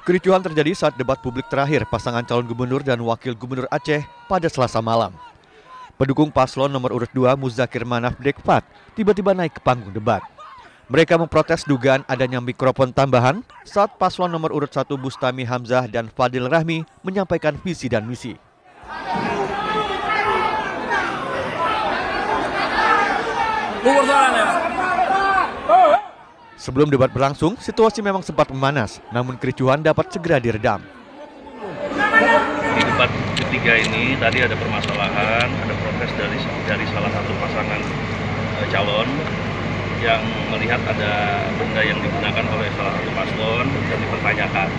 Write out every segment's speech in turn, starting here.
Kericuhan terjadi saat debat publik terakhir pasangan calon gubernur dan wakil gubernur Aceh pada Selasa malam. Pendukung paslon nomor urut 2 Muzakir Manaf Dekpat tiba-tiba naik ke panggung debat. Mereka memprotes dugaan adanya mikrofon tambahan saat paslon nomor urut 1 Bustami Hamzah dan Fadil Rahmi menyampaikan visi dan misi. Sebelum debat berlangsung, situasi memang sempat memanas, namun kericuhan dapat segera diredam. Di debat ketiga ini tadi ada permasalahan, ada protes dari salah satu pasangan calon yang melihat ada benda yang digunakan oleh salah satu paslon dan dipertanyakan.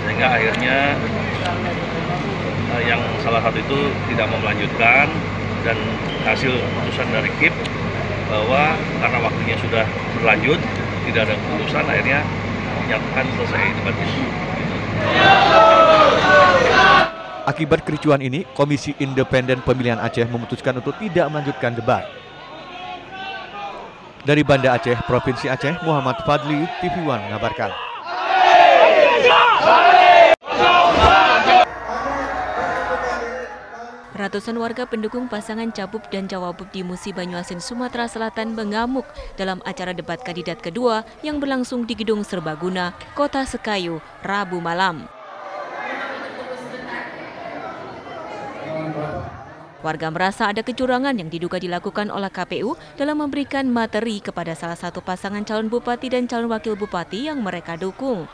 Sehingga akhirnya yang salah satu itu tidak mau melanjutkan, dan hasil keputusan dari KIP bahwa karena waktunya sudah berlanjut, tidak ada keputusan, akhirnya menyatakan selesai debat itu. Akibat kericuhan ini, Komisi Independen Pemilihan Aceh memutuskan untuk tidak melanjutkan debat. Dari Banda Aceh, Provinsi Aceh, Muhammad Fadli, TV One mengabarkan. Ratusan warga pendukung pasangan Cabup dan Cawabup di Musi Banyuasin, Sumatera Selatan mengamuk dalam acara debat kandidat kedua yang berlangsung di Gedung Serbaguna, Kota Sekayu, Rabu malam. Warga merasa ada kecurangan yang diduga dilakukan oleh KPU dalam memberikan materi kepada salah satu pasangan calon bupati dan calon wakil bupati yang mereka dukung.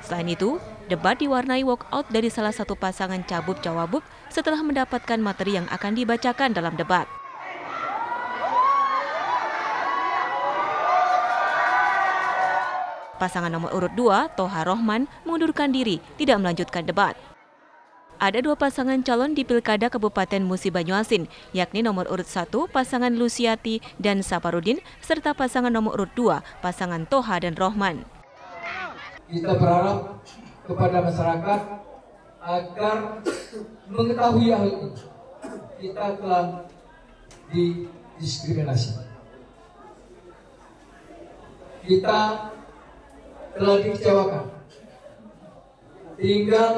Selain itu, debat diwarnai walkout dari salah satu pasangan Cabup Cawabup setelah mendapatkan materi yang akan dibacakan dalam debat. Pasangan nomor urut 2, Toha Rohman, mengundurkan diri, tidak melanjutkan debat. Ada dua pasangan calon di Pilkada Kabupaten Musi Banyuasin, yakni nomor urut 1, pasangan Lusiati dan Saparudin, serta pasangan nomor urut 2, pasangan Toha dan Rohman. Kita berharap kepada masyarakat agar mengetahui hal ini. Kita telah didiskriminasi. Kita telah dikecewakan. Tinggal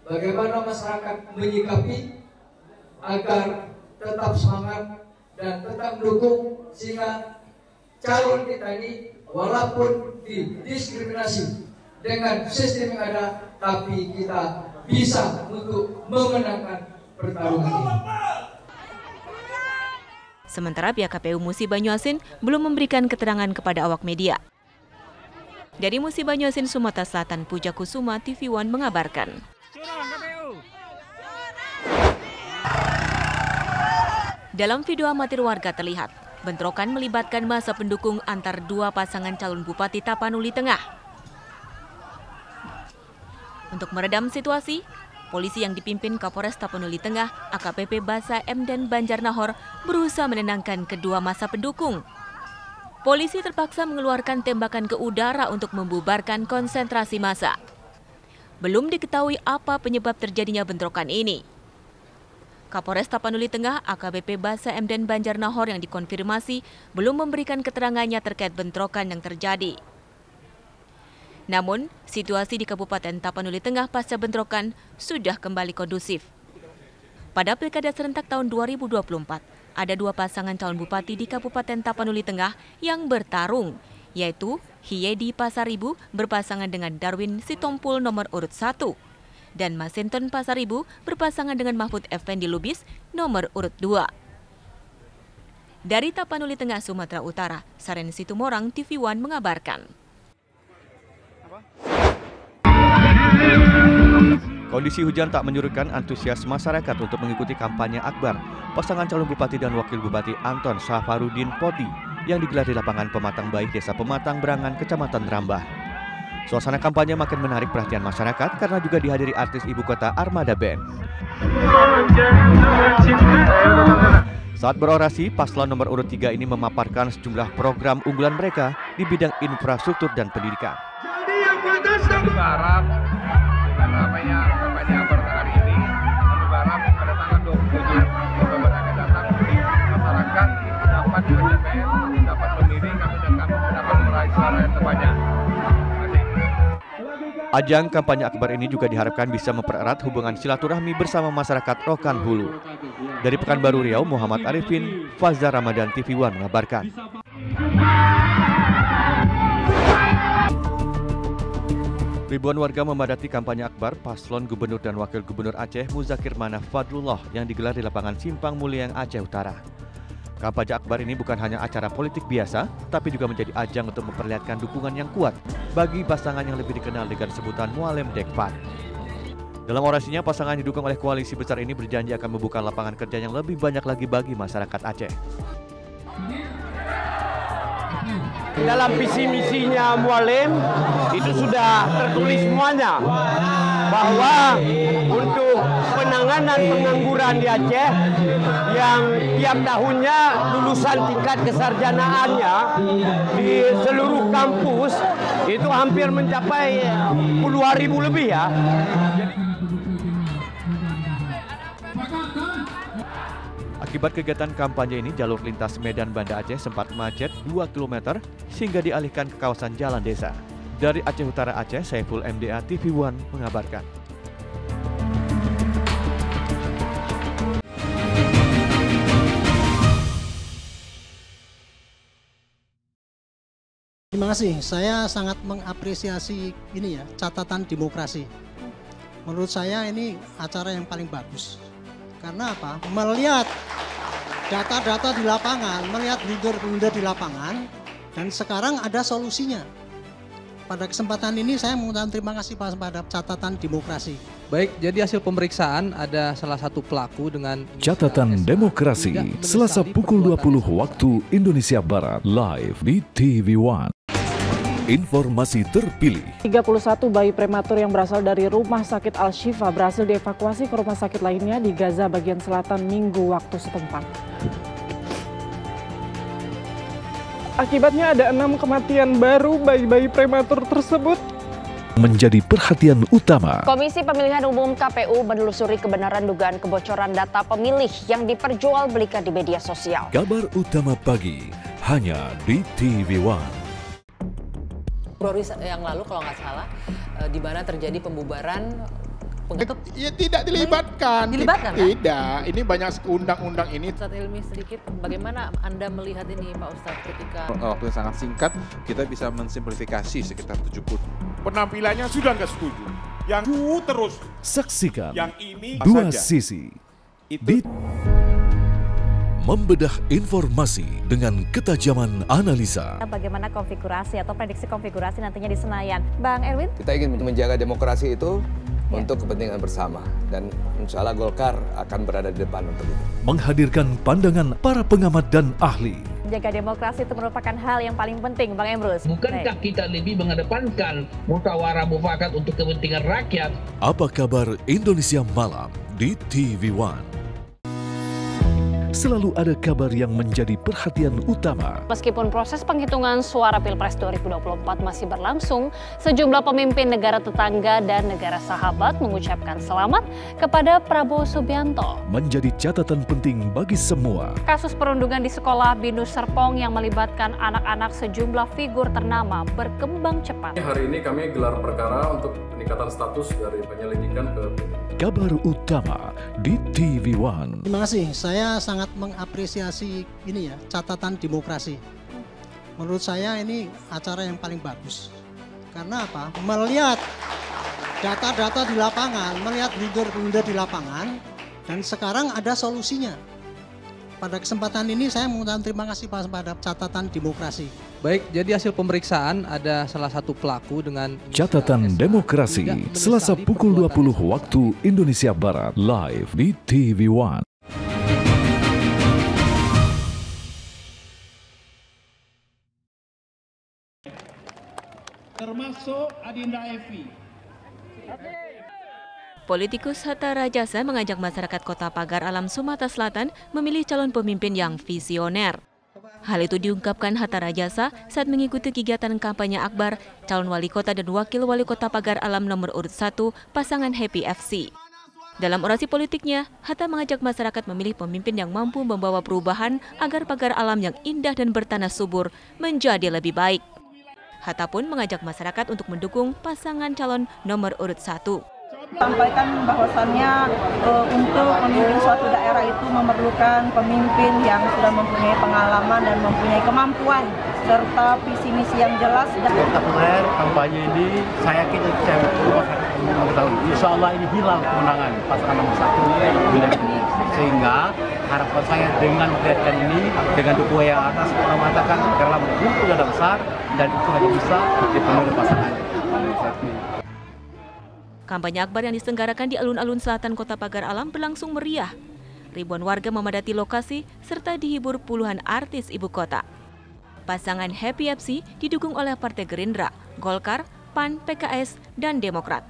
bagaimana masyarakat menyikapi agar tetap semangat dan tetap mendukung, sehingga calon kita ini walaupun didiskriminasi dengan sistem yang ada, tapi kita bisa untuk memenangkan pertarungan ini. Sementara pihak KPU Musi Banyuasin belum memberikan keterangan kepada awak media. Dari Musi Banyuasin, Sumatera Selatan, Puja Kusuma, TV One mengabarkan. Dalam video amatir warga terlihat bentrokan melibatkan massa pendukung antar dua pasangan calon Bupati Tapanuli Tengah. Untuk meredam situasi, polisi yang dipimpin Kapolres Tapanuli Tengah, AKBP Basa M dan Banjar Nahor, berusaha menenangkan kedua massa pendukung. Polisi terpaksa mengeluarkan tembakan ke udara untuk membubarkan konsentrasi massa. Belum diketahui apa penyebab terjadinya bentrokan ini. Kapolres Tapanuli Tengah, AKBP Basa M dan Banjar Nahor yang dikonfirmasi belum memberikan keterangannya terkait bentrokan yang terjadi. Namun, situasi di Kabupaten Tapanuli Tengah pasca bentrokan sudah kembali kondusif. Pada Pilkada serentak tahun 2024, ada dua pasangan calon bupati di Kabupaten Tapanuli Tengah yang bertarung, yaitu Hiedi Pasaribu berpasangan dengan Darwin Sitompul nomor urut 1, dan Masinton Pasaribu berpasangan dengan Mahfud Effendi Lubis nomor urut 2. Dari Tapanuli Tengah, Sumatera Utara, Saren Situmorang, TV One mengabarkan. Kondisi hujan tak menyurutkan antusias masyarakat untuk mengikuti kampanye akbar pasangan calon bupati dan wakil bupati Anton Safarudin Poti yang digelar di lapangan Pematang Baik, Desa Pematang, Berangan, Kecamatan Rambah. Suasana kampanye makin menarik perhatian masyarakat karena juga dihadiri artis ibu kota Armada Band. Saat berorasi, paslon nomor urut 3 ini memaparkan sejumlah program unggulan mereka di bidang infrastruktur dan pendidikan. Berharap dengan ramainya kampanye akbar hari ini, kami berharap pada tanggal 27 November akan datang masyarakat dapat PPKN dapat mengiring kami dan kami dapat meraih suara yang terbanyak. Ajang kampanye akbar ini juga diharapkan bisa mempererat hubungan silaturahmi bersama masyarakat Rokan Hulu. Dari Pekanbaru Riau, Muhammad Arifin, Fazza Ramadan, TV One mengabarkan. Ribuan warga memadati kampanye akbar paslon Gubernur dan Wakil Gubernur Aceh Muzakir Manaf Fadlullah yang digelar di lapangan Simpang Mulyang, Aceh Utara. Kampanye akbar ini bukan hanya acara politik biasa, tapi juga menjadi ajang untuk memperlihatkan dukungan yang kuat bagi pasangan yang lebih dikenal dengan sebutan Mualem Dekpat. Dalam orasinya, pasangan yang didukung oleh koalisi besar ini berjanji akan membuka lapangan kerja yang lebih banyak lagi bagi masyarakat Aceh. Dalam visi misinya Mualem itu sudah tertulis semuanya bahwa untuk penanganan pengangguran di Aceh yang tiap tahunnya lulusan tingkat kesarjanaannya di seluruh kampus itu hampir mencapai puluhan ribu lebih ya. Akibat kegiatan kampanye ini, jalur lintas Medan Banda Aceh sempat macet 2 km sehingga dialihkan ke kawasan jalan desa. Dari Aceh Utara Aceh, Saiful MDA TV One mengabarkan. Terima kasih, saya sangat mengapresiasi ini ya, catatan demokrasi. Menurut saya ini acara yang paling bagus. Karena apa? Melihat data-data di lapangan, melihat blunder-blunder di lapangan, dan sekarang ada solusinya. Pada kesempatan ini saya mengucapkan terima kasih pada catatan demokrasi. Baik, jadi hasil pemeriksaan ada salah satu pelaku dengan Catatan Demokrasi, Selasa pukul 20 waktu Indonesia Barat, live di TV One. Informasi terpilih. 31 bayi prematur yang berasal dari Rumah Sakit Al-Shifa berhasil dievakuasi ke rumah sakit lainnya di Gaza bagian selatan Minggu waktu setempat. Akibatnya ada 6 kematian baru bayi-bayi prematur tersebut. Menjadi perhatian utama. Komisi Pemilihan Umum KPU menelusuri kebenaran dugaan kebocoran data pemilih yang diperjualbelikan di media sosial. Kabar utama pagi hanya di TV One. Februari yang lalu kalau nggak salah, di mana terjadi pembubaran Ya tidak dilibatkan. Dilibatkan kan? Tidak, ini banyak undang-undang ini. Ustadz Ilmi sedikit, bagaimana Anda melihat ini Pak Ustadz ketika waktu yang sangat singkat kita bisa mensimplifikasi sekitar 70. Penampilannya sudah nggak setuju. Yang terus. Saksikan yang ini dua saja. sisi. Itu. Membedah informasi dengan ketajaman analisa. Bagaimana konfigurasi atau prediksi konfigurasi nantinya di Senayan. Bang Erwin? Kita ingin menjaga demokrasi itu untuk kepentingan bersama. Dan insya Allah Golkar akan berada di depan untuk itu. Menghadirkan pandangan para pengamat dan ahli. Menjaga demokrasi itu merupakan hal yang paling penting, Bang Emrus. Bukankah kita lebih mengedepankan musyawarah mufakat untuk kepentingan rakyat? Apa kabar Indonesia Malam di TV One? Selalu ada kabar yang menjadi perhatian utama. Meskipun proses penghitungan suara Pilpres 2024 masih berlangsung, sejumlah pemimpin negara tetangga dan negara sahabat mengucapkan selamat kepada Prabowo Subianto. Menjadi catatan penting bagi semua. Kasus perundungan di sekolah Binus Serpong yang melibatkan anak-anak sejumlah figur ternama berkembang cepat. Hari ini kami gelar perkara untuk peningkatan status dari penyelidikan ke Kabar utama di TV One. Terima kasih, saya sangat mengapresiasi ini ya, catatan demokrasi. Menurut saya ini acara yang paling bagus. Karena apa? Melihat data-data di lapangan, melihat blunder-blunder di lapangan, dan sekarang ada solusinya. Pada kesempatan ini saya mengucapkan terima kasih pada catatan demokrasi. Baik, jadi hasil pemeriksaan ada salah satu pelaku dengan Catatan Demokrasi, Selasa pukul 20 waktu Indonesia Barat, live di TV One. Termasuk Adinda Evi. Politikus Hatta Rajasa mengajak masyarakat Kota Pagar Alam Sumatera Selatan memilih calon pemimpin yang visioner. Hal itu diungkapkan Hatta Rajasa saat mengikuti kegiatan kampanye akbar calon wali kota dan wakil wali kota Pagar Alam nomor urut 1 pasangan Happy FC. Dalam orasi politiknya, Hatta mengajak masyarakat memilih pemimpin yang mampu membawa perubahan agar pagar alam yang indah dan bertanah subur menjadi lebih baik. Hatta pun mengajak masyarakat untuk mendukung pasangan calon nomor urut 1. Sampaikan bahwasannya untuk memimpin suatu daerah itu memerlukan pemimpin yang sudah mempunyai pengalaman dan mempunyai kemampuan serta visi misi yang jelas. Spektakuler kampanye ini saya yakin saya betul mengetahui. Insya Allah ini hilang kemenangan pasangan nomor 1 sehingga harapan saya dengan gerakan ini dengan dukungan yang atas mengatakan karena untuk dana besar dan itu hanya bisa dipenuhi oleh pasangan. Kampanye akbar yang diselenggarakan di alun-alun selatan Kota Pagar Alam berlangsung meriah. Ribuan warga memadati lokasi serta dihibur puluhan artis ibu kota. Pasangan Happy FC didukung oleh Partai Gerindra, Golkar, PAN, PKS, dan Demokrat.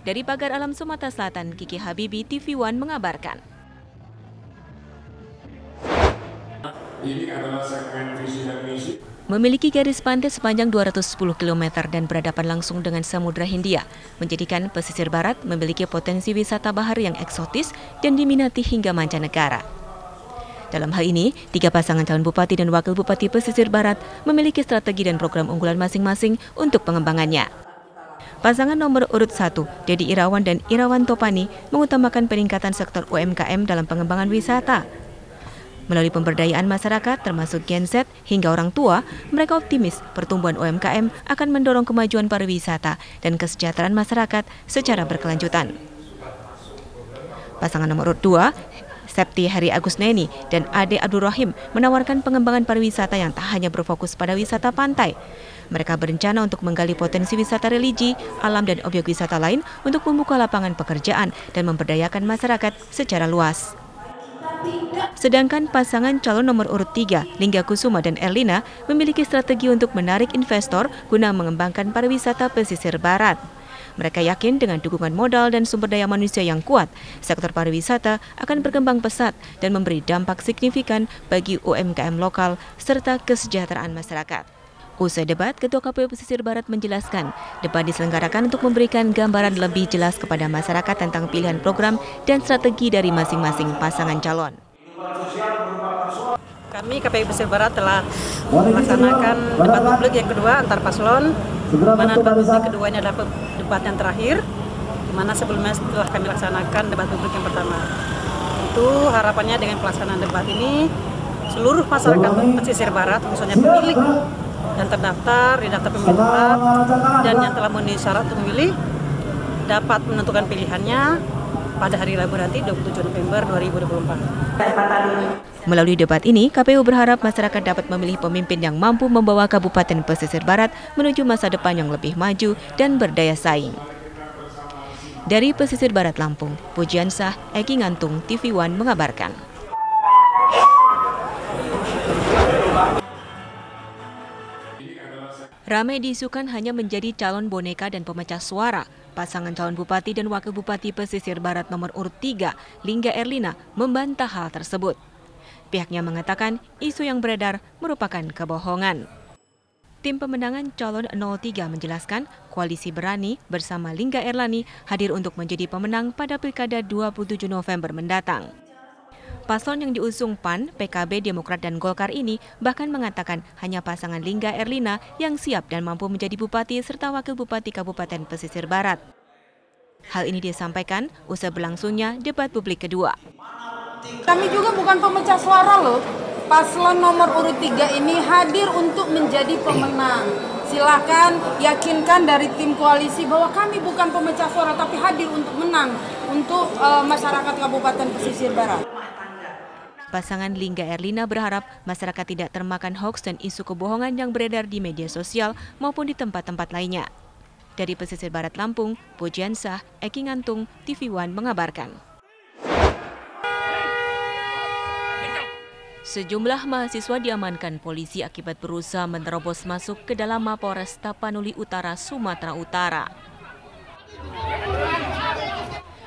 Dari Pagar Alam, Sumatera Selatan, Kiki Habibi, TV One mengabarkan. Ini adalah segmen visi dan misi. Memiliki garis pantai sepanjang 210 km dan berhadapan langsung dengan Samudra Hindia, menjadikan pesisir barat memiliki potensi wisata bahari yang eksotis dan diminati hingga mancanegara. Dalam hal ini, 3 pasangan calon bupati dan wakil bupati pesisir barat memiliki strategi dan program unggulan masing-masing untuk pengembangannya. Pasangan nomor urut 1, Dedi Irawan dan Irawan Topani, mengutamakan peningkatan sektor UMKM dalam pengembangan wisata. Melalui pemberdayaan masyarakat termasuk Gen Z hingga orang tua, mereka optimis pertumbuhan UMKM akan mendorong kemajuan pariwisata dan kesejahteraan masyarakat secara berkelanjutan. Pasangan nomor urut 2, Septi Heri Agusneni dan Ade Abdul Rahim menawarkan pengembangan pariwisata yang tak hanya berfokus pada wisata pantai. Mereka berencana untuk menggali potensi wisata religi, alam dan objek wisata lain untuk membuka lapangan pekerjaan dan memberdayakan masyarakat secara luas. Sedangkan pasangan calon nomor urut 3, Lingga Kusuma dan Erlina, memiliki strategi untuk menarik investor guna mengembangkan pariwisata pesisir barat. Mereka yakin dengan dukungan modal dan sumber daya manusia yang kuat, sektor pariwisata akan berkembang pesat dan memberi dampak signifikan bagi UMKM lokal serta kesejahteraan masyarakat. Usai debat, Ketua KPU Pesisir Barat menjelaskan, debat diselenggarakan untuk memberikan gambaran lebih jelas kepada masyarakat tentang pilihan program dan strategi dari masing-masing pasangan calon. Kami KPU Pesisir Barat telah melaksanakan debat publik yang kedua antar paslon, di mana debat publik kedua ini adalah debat yang terakhir, di mana sebelumnya setelah kami laksanakan debat publik yang pertama. Itu harapannya dengan pelaksanaan debat ini, seluruh masyarakat Pesisir Barat, khususnya pemilih yang terdaftar di daftar pemilih tetap dan yang telah memenuhi syarat untuk memilih dapat menentukan pilihannya pada hari Rabu nanti 27 November 2024. Melalui debat ini, KPU berharap masyarakat dapat memilih pemimpin yang mampu membawa Kabupaten Pesisir Barat menuju masa depan yang lebih maju dan berdaya saing. Dari Pesisir Barat Lampung, Pujiansah, Eki Ngantung, TV One mengabarkan. Ramai diisukan hanya menjadi calon boneka dan pemecah suara. Pasangan calon bupati dan wakil bupati Pesisir Barat nomor urut 3, Lingga Erlina, membantah hal tersebut. Pihaknya mengatakan isu yang beredar merupakan kebohongan. Tim pemenangan calon 03 menjelaskan koalisi Berani bersama Lingga Erlani hadir untuk menjadi pemenang pada Pilkada 27 November mendatang. Paslon yang diusung PAN, PKB, Demokrat, dan Golkar ini bahkan mengatakan hanya pasangan Lingga Erlina yang siap dan mampu menjadi bupati serta wakil bupati Kabupaten Pesisir Barat. Hal ini disampaikan usai berlangsungnya debat publik kedua. Kami juga bukan pemecah suara loh. Paslon nomor urut 3 ini hadir untuk menjadi pemenang. Silahkan yakinkan dari tim koalisi bahwa kami bukan pemecah suara tapi hadir untuk menang untuk masyarakat Kabupaten Pesisir Barat. Pasangan Lingga Erlina berharap masyarakat tidak termakan hoaks dan isu kebohongan yang beredar di media sosial maupun di tempat-tempat lainnya. Dari Pesisir Barat Lampung, Pujiansah, Eki Ngantung, TV One mengabarkan. Sejumlah mahasiswa diamankan polisi akibat berusaha menerobos masuk ke dalam Mapores Tapanuli Utara, Sumatera Utara.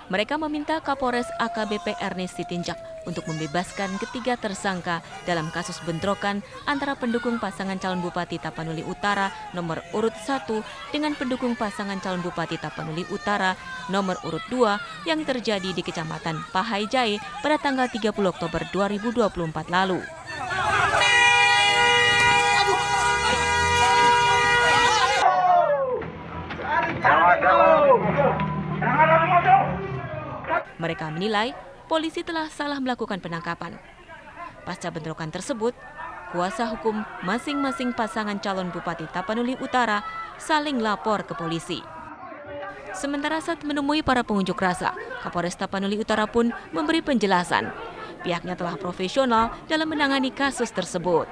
Mereka meminta Kapolres AKBP Ernest Sitinjak untuk membebaskan ketiga tersangka dalam kasus bentrokan antara pendukung pasangan calon Bupati Tapanuli Utara nomor urut 1 dengan pendukung pasangan calon Bupati Tapanuli Utara nomor urut 2 yang terjadi di Kecamatan Pahai Jae pada tanggal 30 Oktober 2024 lalu. Mereka menilai polisi telah salah melakukan penangkapan. Pasca bentrokan tersebut, kuasa hukum masing-masing pasangan calon Bupati Tapanuli Utara saling lapor ke polisi. Sementara saat menemui para pengunjuk rasa, Kapolres Tapanuli Utara pun memberi penjelasan. Pihaknya telah profesional dalam menangani kasus tersebut.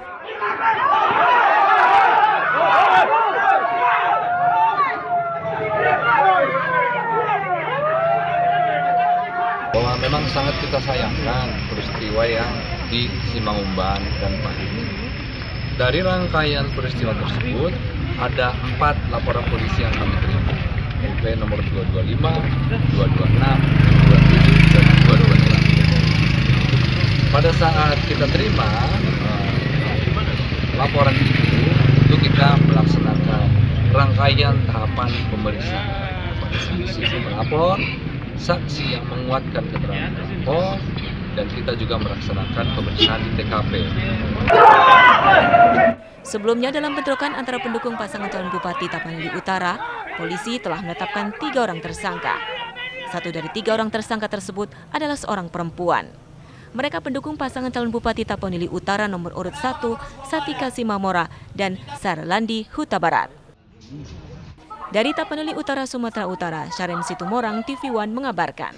Bahwa memang sangat kita sayangkan peristiwa yang di Simangumban dan Pahit. Dari rangkaian peristiwa tersebut, ada 4 laporan polisi yang kami terima, MP nomor 225, 226, 227, dan 228. Pada saat kita terima laporan itu kita melaksanakan rangkaian tahapan pemeriksaan kepada saksi pelapor, saksi yang menguatkan keterangan pelapor, dan kita juga melaksanakan pemeriksaan di TKP. Sebelumnya dalam bentrokan antara pendukung pasangan calon Bupati Tapanuli Utara, polisi telah menetapkan 3 orang tersangka. 1 dari 3 orang tersangka tersebut adalah seorang perempuan. Mereka pendukung pasangan calon Bupati Tapanuli Utara nomor urut 1, Satika Simamora dan Sarlandi Huta Barat. Dari Tapanuli Utara, Sumatera Utara, Syaren Situmorang, TV One mengabarkan.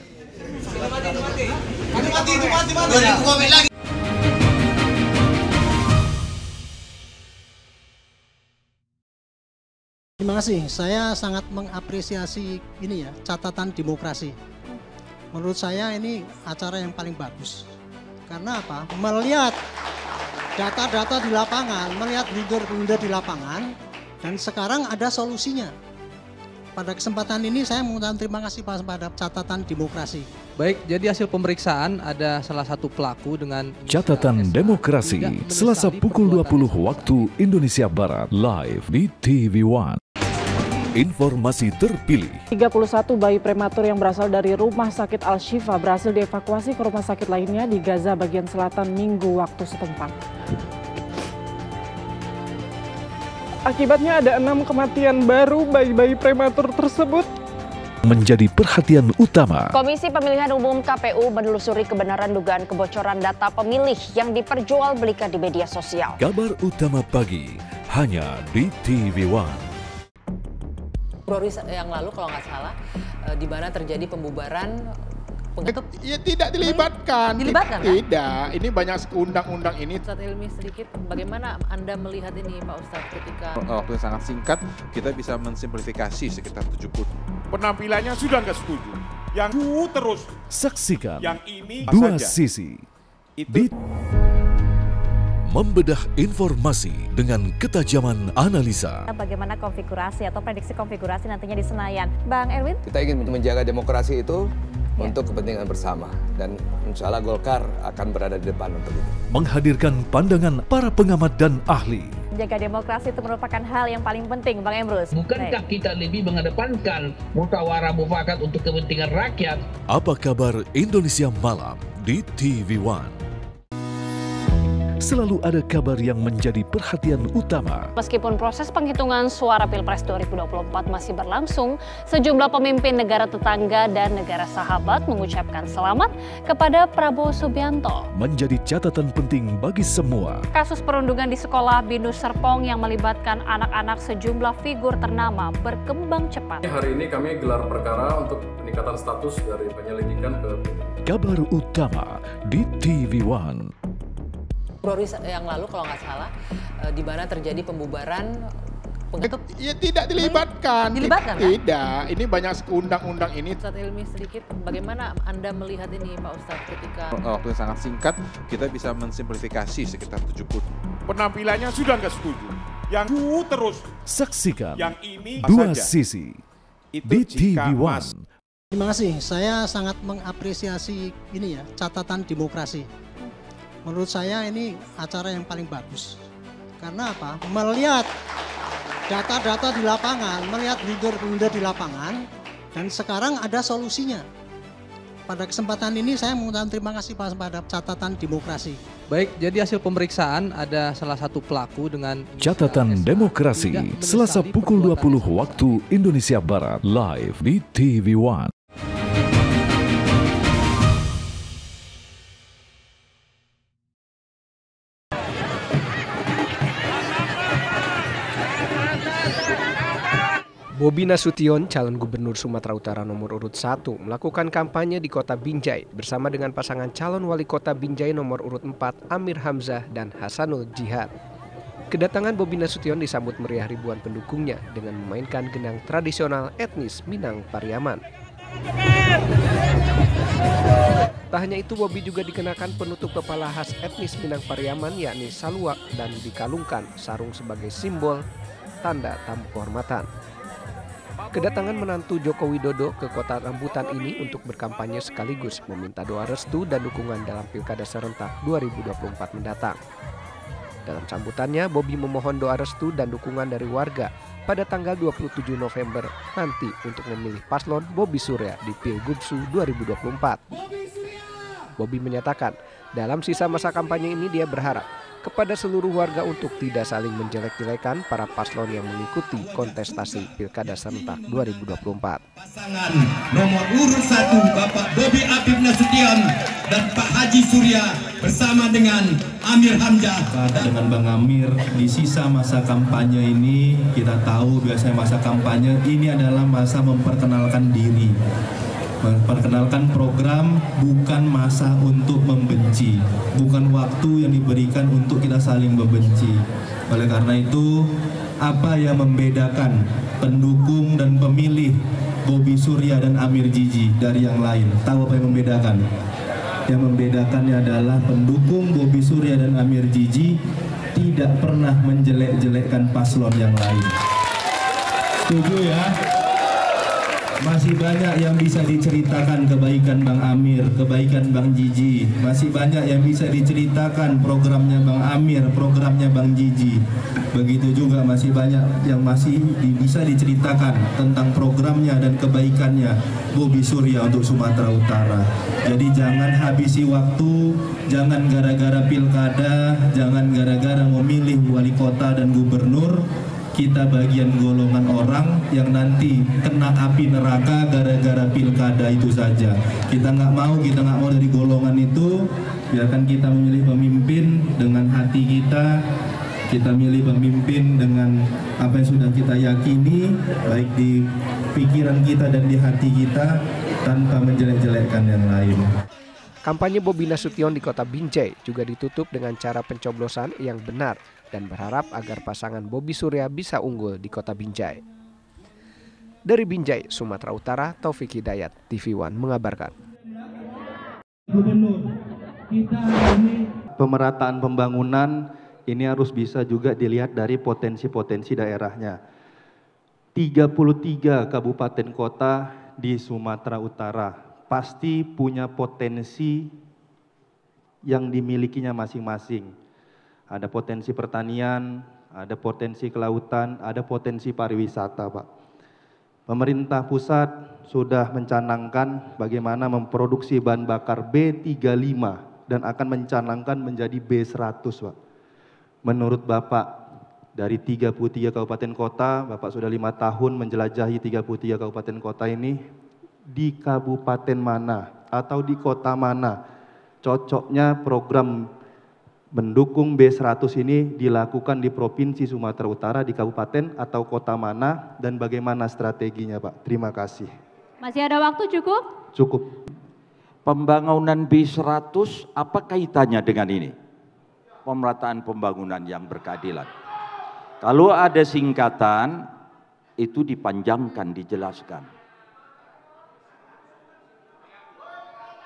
Terima kasih, saya sangat mengapresiasi ini ya, catatan demokrasi. Menurut saya ini acara yang paling bagus. Karena apa? Melihat data-data di lapangan, melihat blunder-blunder di lapangan, dan sekarang ada solusinya. Pada kesempatan ini saya mengucapkan terima kasih pada catatan demokrasi. Baik, jadi hasil pemeriksaan ada salah satu pelaku dengan Catatan Demokrasi, Selasa pukul 20 waktu Indonesia Barat, live di TV One. Informasi terpilih. 31 bayi prematur yang berasal dari Rumah Sakit Al-Shifa berhasil dievakuasi ke rumah sakit lainnya di Gaza bagian selatan Minggu waktu setempat. Akibatnya ada 6 kematian baru bayi-bayi prematur tersebut. Menjadi perhatian utama. Komisi Pemilihan Umum KPU menelusuri kebenaran dugaan kebocoran data pemilih yang diperjualbelikan di media sosial. Kabar utama pagi hanya di TV One. Februari yang lalu kalau nggak salah, di mana terjadi pembubaran. Ya tidak dilibatkan. Dilibatkan kan? Tidak, ini banyak undang-undang ini. Ustadz Hilmi sedikit, bagaimana Anda melihat ini Pak Ustadz ketika... Waktu yang sangat singkat, kita bisa mensimplifikasi sekitar 70. Penampilannya sudah nggak setuju. Yang terus. Saksikan yang ini dua saja. sisi. Membedah informasi dengan ketajaman analisa. Bagaimana konfigurasi atau prediksi konfigurasi nantinya di Senayan. Bang Erwin? Kita ingin menjaga demokrasi itu untuk kepentingan bersama. Dan insya Allah Golkar akan berada di depan untuk itu. Menghadirkan pandangan para pengamat dan ahli. Menjaga demokrasi itu merupakan hal yang paling penting, Bang Emrus. Bukankah kita lebih mengedepankan musyawarah mufakat untuk kepentingan rakyat? Apa kabar Indonesia Malam di TV One? Selalu ada kabar yang menjadi perhatian utama. Meskipun proses penghitungan suara Pilpres 2024 masih berlangsung, sejumlah pemimpin negara tetangga dan negara sahabat mengucapkan selamat kepada Prabowo Subianto. Menjadi catatan penting bagi semua. Kasus perundungan di sekolah Binus Serpong yang melibatkan anak-anak sejumlah figur ternama berkembang cepat. Hari ini kami gelar perkara untuk peningkatan status dari penyelidikan ke penyidikan. Kabar utama di TV One. Februari yang lalu kalau nggak salah, di mana terjadi pembubaran. Ya tidak dilibatkan. Dilibatkan kan? Tidak, ini banyak undang-undang ini. Ustadz Hilmi sedikit, bagaimana Anda melihat ini Pak Ustadz ketika... Waktu yang sangat singkat, kita bisa mensimplifikasi sekitar 70. Penampilannya sudah nggak setuju. Yang terus. Saksikan yang ini dua saja. sisi Itu di TV jika One. Terima kasih, saya sangat mengapresiasi ini ya, catatan demokrasi. Menurut saya ini acara yang paling bagus. Karena apa? Melihat data-data di lapangan, melihat blunder-blunder di lapangan, dan sekarang ada solusinya. Pada kesempatan ini saya mengucapkan terima kasih pada catatan demokrasi. Baik, jadi hasil pemeriksaan ada salah satu pelaku dengan Catatan Demokrasi, Selasa pukul 20 waktu Indonesia Barat, live di TV One. Bobi Nasution, calon gubernur Sumatera Utara nomor urut 1, melakukan kampanye di kota Binjai bersama dengan pasangan calon wali kota Binjai nomor urut 4, Amir Hamzah dan Hasanul Jihad. Kedatangan Bobi Nasution disambut meriah ribuan pendukungnya dengan memainkan gendang tradisional etnis Minang Pariaman. Tak hanya itu, Bobi juga dikenakan penutup kepala khas etnis Minang Pariaman yakni saluak dan dikalungkan sarung sebagai simbol tanda tamu kehormatan. Kedatangan menantu Joko Widodo ke kota Rambutan ini untuk berkampanye sekaligus meminta doa restu dan dukungan dalam Pilkada serentak 2024 mendatang. Dalam sambutannya, Bobi memohon doa restu dan dukungan dari warga pada tanggal 27 November nanti untuk memilih paslon Bobi Surya di Pilgubsu 2024. Bobi menyatakan, dalam sisa masa kampanye ini dia berharap kepada seluruh warga untuk tidak saling menjelek-jelekan para paslon yang mengikuti kontestasi Pilkada serentak 2024. Pasangan nomor urut 1 Bapak Bobi Afif Nasution dan Pak Haji Surya bersama dengan Amir Hamzah. Dengan Bang Amir di sisa masa kampanye ini, kita tahu biasanya masa kampanye ini adalah masa memperkenalkan diri. Memperkenalkan program, bukan masa untuk membenci, bukan waktu yang diberikan untuk kita saling membenci. Oleh karena itu, apa yang membedakan pendukung dan pemilih Bobi Surya dan Amir Jiji dari yang lain? Tahu apa yang membedakan? Yang membedakannya adalah pendukung Bobi Surya dan Amir Jiji tidak pernah menjelek-jelekkan paslon yang lain. Setuju ya? Masih banyak yang bisa diceritakan kebaikan Bang Amir, kebaikan Bang Jiji. Masih banyak yang bisa diceritakan programnya Bang Amir, programnya Bang Jiji. Begitu juga masih banyak yang masih bisa diceritakan tentang programnya dan kebaikannya Bobi Surya untuk Sumatera Utara. Jadi jangan habisi waktu, jangan gara-gara pilkada, jangan gara-gara memilih wali kota dan gubernur, kita bagian golongan orang yang nanti kena api neraka gara-gara pilkada itu saja. Kita nggak mau dari golongan itu. Biarkan kita memilih pemimpin dengan hati kita milih pemimpin dengan apa yang sudah kita yakini, baik di pikiran kita dan di hati kita, tanpa menjelek-jelekkan yang lain. Kampanye Bobi Nasution di kota Binjai juga ditutup dengan cara pencoblosan yang benar dan berharap agar pasangan Bobi Surya bisa unggul di kota Binjai. Dari Binjai, Sumatera Utara, Taufik Hidayat, TV One mengabarkan. Pemerataan pembangunan ini harus bisa juga dilihat dari potensi-potensi daerahnya. 33 kabupaten kota di Sumatera Utara pasti punya potensi yang dimilikinya masing-masing. Ada potensi pertanian, ada potensi kelautan, ada potensi pariwisata, Pak. Pemerintah pusat sudah mencanangkan bagaimana memproduksi bahan bakar B35 dan akan mencanangkan menjadi B100, Pak. Menurut Bapak, dari 33 kabupaten kota, Bapak sudah 5 tahun menjelajahi 33 kabupaten kota ini, di kabupaten mana atau di kota mana cocoknya program mendukung B100 ini dilakukan di Provinsi Sumatera Utara, di kabupaten atau kota mana, dan bagaimana strateginya, Pak? Terima kasih. Masih ada waktu cukup? Cukup. Pembangunan B100 apa kaitannya dengan ini? Pemerataan pembangunan yang berkeadilan. Kalau ada singkatan, itu dipanjangkan, dijelaskan.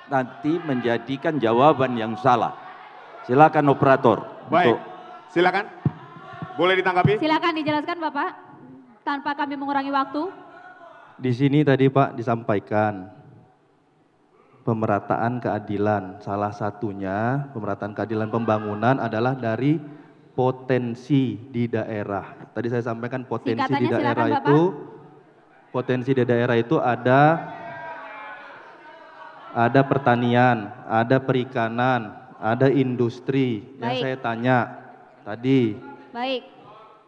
Nanti menjadikan jawaban yang salah. Silakan operator. Baik, silakan. Boleh ditanggapi? Silakan dijelaskan Bapak, tanpa kami mengurangi waktu. Di sini tadi Pak disampaikan pemerataan keadilan. Salah satunya pemerataan keadilan pembangunan adalah dari potensi di daerah. Tadi saya sampaikan potensi di daerah itu, potensi di daerah itu ada pertanian, ada perikanan, ada industri. Yang saya tanya tadi. Baik.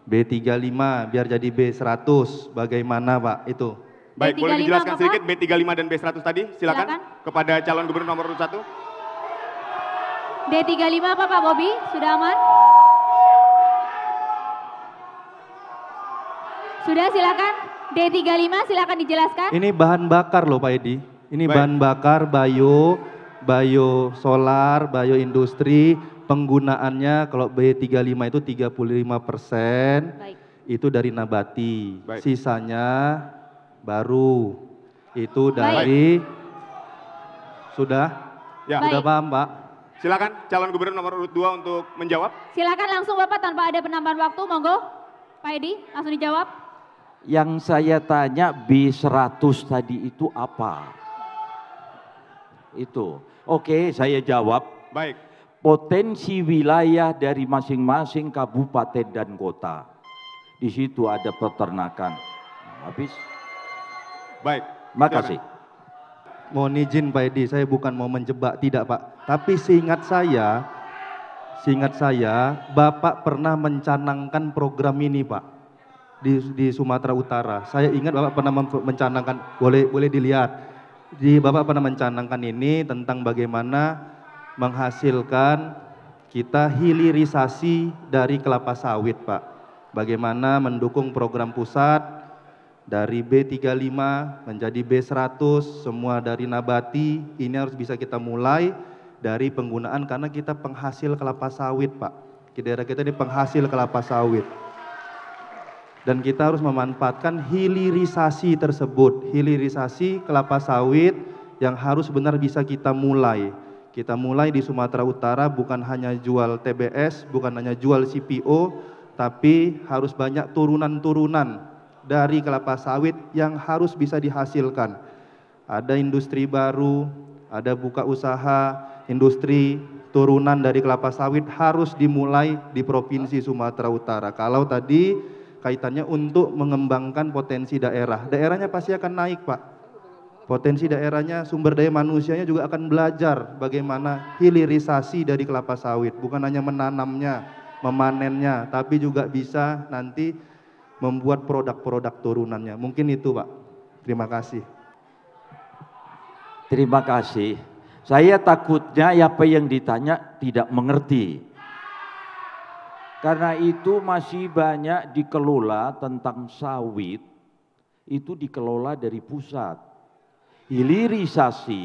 B35 biar jadi B100, bagaimana Pak itu? Baik, boleh dijelaskan sedikit B35 dan B100 tadi? Silakan kepada calon gubernur nomor urut 1. D35 apa Pak Bobi? Sudah aman? Sudah, silakan. D35 silakan dijelaskan. Ini bahan bakar loh Pak Edi. Ini bahan bakar bio solar, bio industri. Penggunaannya kalau B35 itu 35% itu dari nabati. Sisanya baru itu dari sudah paham Pak? Silakan calon gubernur nomor urut 2 untuk menjawab. Silakan langsung Bapak tanpa ada penambahan waktu, monggo. Pak Edi langsung dijawab. Yang saya tanya B100 tadi itu apa? Itu. Oke, saya jawab. Baik. Potensi wilayah dari masing-masing kabupaten dan kota. Di situ ada peternakan. Habis. Baik. Makasih. Mohon izin Pak Edi, saya bukan mau menjebak, tidak Pak. Tapi seingat saya, Bapak pernah mencanangkan program ini Pak di Sumatera Utara. Saya ingat Bapak pernah mencanangkan, boleh dilihat. Bapak pernah mencanangkan ini tentang bagaimana menghasilkan kita hilirisasi dari kelapa sawit Pak. Bagaimana mendukung program pusat dari B35 menjadi B100, semua dari nabati. Ini harus bisa kita mulai dari penggunaan karena kita penghasil kelapa sawit Pak. Di daerah kita ini penghasil kelapa sawit. Dan kita harus memanfaatkan hilirisasi tersebut. Hilirisasi kelapa sawit yang harus benar bisa kita mulai. Kita mulai di Sumatera Utara bukan hanya jual TBS, bukan hanya jual CPO, tapi harus banyak turunan-turunan dari kelapa sawit yang harus bisa dihasilkan. Ada industri baru, ada buka usaha, industri turunan dari kelapa sawit harus dimulai di Provinsi Sumatera Utara. Kalau tadi kaitannya untuk mengembangkan potensi daerah, daerahnya pasti akan naik Pak. Potensi daerahnya, sumber daya manusianya juga akan belajar bagaimana hilirisasi dari kelapa sawit. Bukan hanya menanamnya, memanennya, tapi juga bisa nanti membuat produk-produk turunannya. Mungkin itu Pak. Terima kasih. Terima kasih. Saya takutnya apa yang ditanya tidak mengerti. Karena itu masih banyak dikelola tentang sawit, itu dikelola dari pusat. Hilirisasi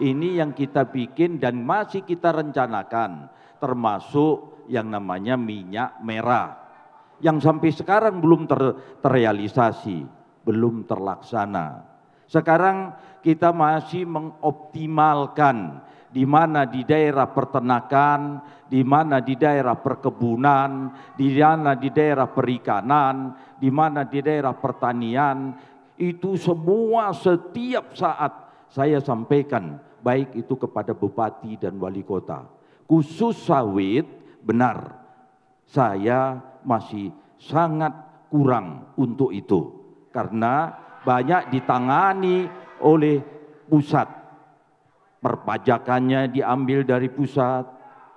ini yang kita bikin dan masih kita rencanakan, termasuk yang namanya minyak merah yang sampai sekarang belum terrealisasi, belum terlaksana. Sekarang kita masih mengoptimalkan di mana di daerah peternakan, di mana di daerah perkebunan, di mana di daerah perikanan, di mana di daerah pertanian. Itu semua setiap saat saya sampaikan, baik itu kepada bupati dan wali kota. Khusus sawit, benar, saya masih sangat kurang untuk itu. Karena banyak ditangani oleh pusat. Perpajakannya diambil dari pusat,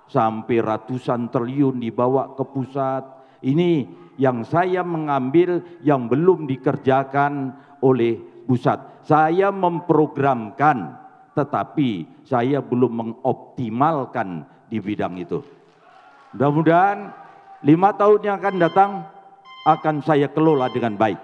sampai ratusan triliun dibawa ke pusat. Ini yang saya mengambil yang belum dikerjakan oleh pusat. Saya memprogramkan, tetapi saya belum mengoptimalkan di bidang itu. Mudah-mudahan 5 tahun yang akan datang akan saya kelola dengan baik.